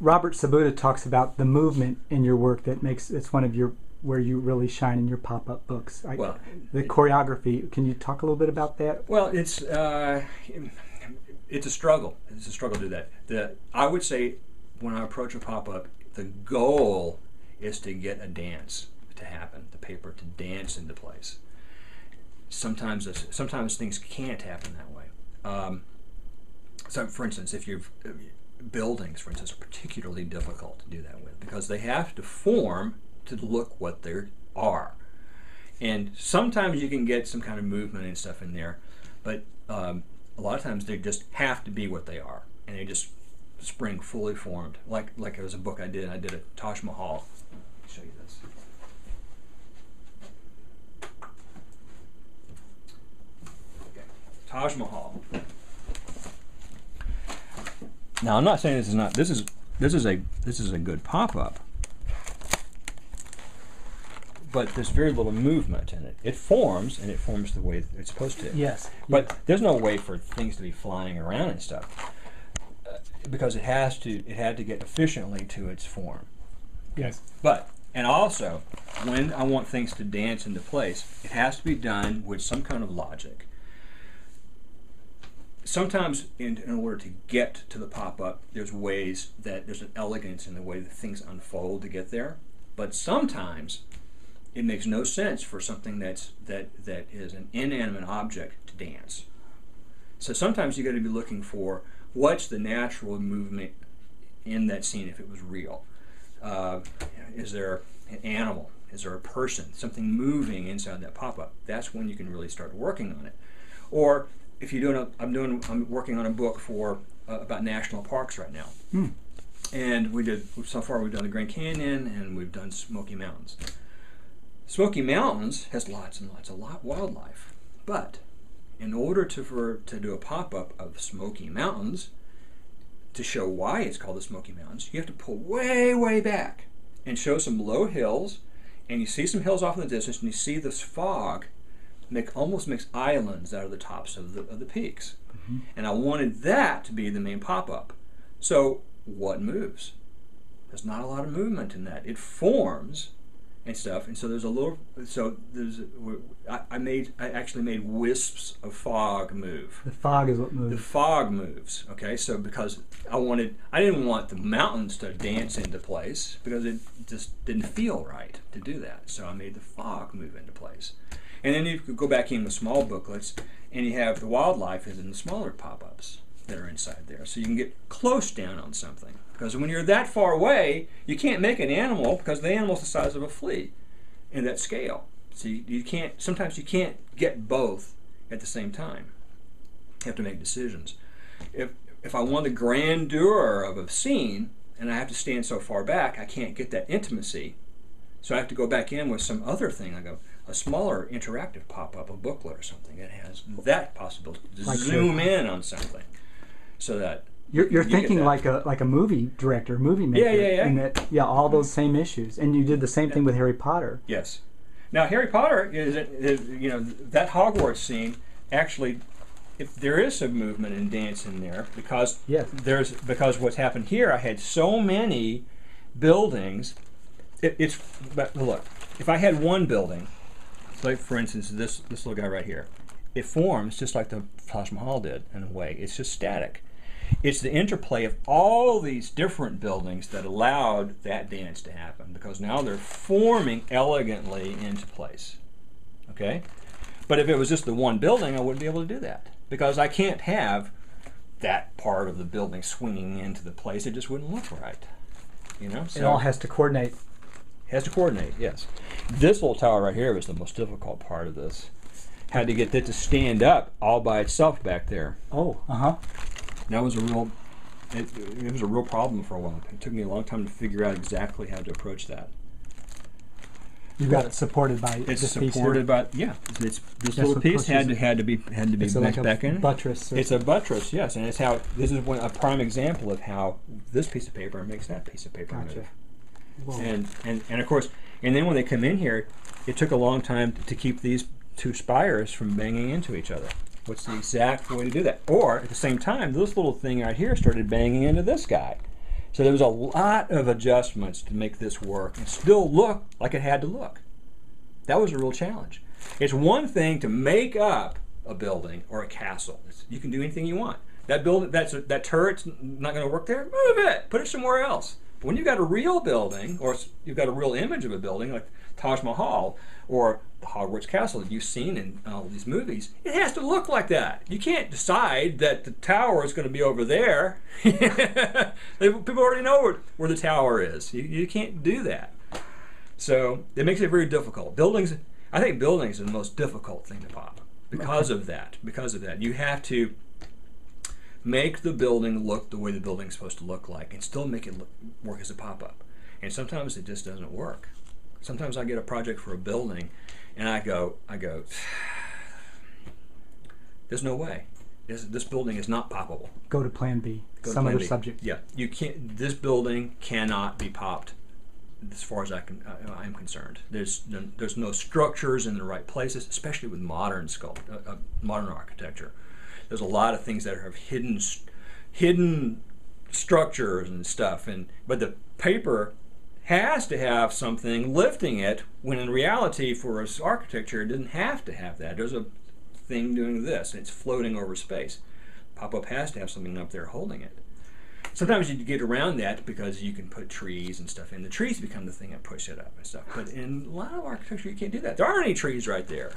Robert Sabuda talks about the movement in your work that makes it's one of your where you really shine in your pop-up books. The choreography. Can you talk a little bit about that? Well, it's a struggle. It's a struggle to do that. I would say when I approach a pop-up, the goal is to get a dance to happen, the paper to dance into place. Sometimes things can't happen that way. So, for instance, if you've buildings, for instance, are particularly difficult to do that with because they have to form to look what they are. And sometimes you can get some kind of movement and stuff in there, but a lot of times they just have to be what they are, and they just spring fully formed. Like it was a book I did a Taj Mahal. Let me show you this. Okay. Taj Mahal. Now I'm not saying this is a good pop-up, but there's very little movement in it. It forms, and it forms the way it's supposed to. Yes. But there's no way for things to be flying around and stuff because it had to get efficiently to its form. Yes. And also, when I want things to dance into place, it has to be done with some kind of logic. Sometimes, in order to get to the pop-up, there's an elegance in the way that things unfold to get there. But sometimes, it makes no sense for something that is an inanimate object to dance. So sometimes you got to be looking for what's the natural movement in that scene if it was real. Is there an animal? Is there a person? Something moving inside that pop-up? That's when you can really start working on it. Or if you're doing I'm working on a book for about national parks right now. And so far we've done the Grand Canyon and we've done Smoky Mountains. Smoky Mountains has lots and lots of wildlife, but in order to do a pop-up of Smoky Mountains, to show why it's called the Smoky Mountains, you have to pull way, way back and show some low hills, and you see some hills off in the distance, and you see this fog almost makes islands out of the tops of the peaks. Mm-hmm. And I wanted that to be the main pop-up. So what moves? There's not a lot of movement in that. It forms and stuff, and so I actually made wisps of fog move. The fog is what moves. The fog moves. Okay, so because I didn't want the mountains to dance into place because it just didn't feel right to do that. So I made the fog move into place, and then you could go back in with small booklets, and you have the wildlife is in the smaller pop-ups that are inside there, so you can get close down on something. Because when you're that far away, you can't make an animal because the animal's the size of a flea in that scale. So you can't. Sometimes you can't get both at the same time. You have to make decisions. If I want the grandeur of a scene and I have to stand so far back, I can't get that intimacy. So I have to go back in with some other thing, like a smaller interactive pop-up, a booklet or something that has that possibility to zoom in on something, so that. You're thinking like a movie director, movie maker. Yeah. And all those same issues. And you did the same thing with Harry Potter. Yes. Now Harry Potter is that Hogwarts scene actually, if there is some movement and dance in there because because what's happened here, I had so many buildings. But look, if I had one building, like for instance this little guy right here, it forms just like the Taj Mahal did in a way. It's just static. It's the interplay of all these different buildings that allowed that dance to happen because now they're forming elegantly into place. Okay? But if it was just the one building, I wouldn't be able to do that because I can't have that part of the building swinging into the place. It just wouldn't look right. So it all has to coordinate. Has to coordinate, yes. This little tower right here was the most difficult part of this. Had to get it to stand up all by itself back there. Oh, That was it was a real problem for a while. It took me a long time to figure out exactly how to approach that. You got it supported by it's this supported piece by this little piece had to be back in. Buttress. It's a buttress, yes, and this is a prime example of how this piece of paper makes that piece of paper move. Whoa. And of course, and then when they come in here, it took a long time to keep these two spires from banging into each other. What's the exact way to do that? Or at the same time, this little thing right here started banging into this guy. So there was a lot of adjustments to make this work and still look like it had to look. That was a real challenge. It's one thing to make up a building or a castle. You can do anything you want. That building, that turret's not going to work there. Move it. Put it somewhere else. But when you've got a real building, or you've got a real image of a building, like Taj Mahal or the Hogwarts Castle that you've seen in all these movies, it has to look like that. You can't decide that the tower is going to be over there. People already know where the tower is. You can't do that. So it makes it very difficult. I think buildings are the most difficult thing to pop because of that. You have to make the building look the way the building's supposed to look like and still make it work as a pop-up. And sometimes it just doesn't work. Sometimes I get a project for a building and I go, there's no way. This building is not poppable. Go to plan B. Some other subject. Yeah, you can't. This building cannot be popped, as far as I'm concerned. There's no structures in the right places, especially with modern modern architecture. There's a lot of things that have hidden structures and stuff, but the paper has to have something lifting it, when in reality for us architecture it doesn't have to have that. There's a thing doing this, and it's floating over space. Pop-up has to have something up there holding it. Sometimes you get around that because you can put trees and stuff in. The trees become the thing that push it up and stuff. But in a lot of architecture, you can't do that. There aren't any trees right there,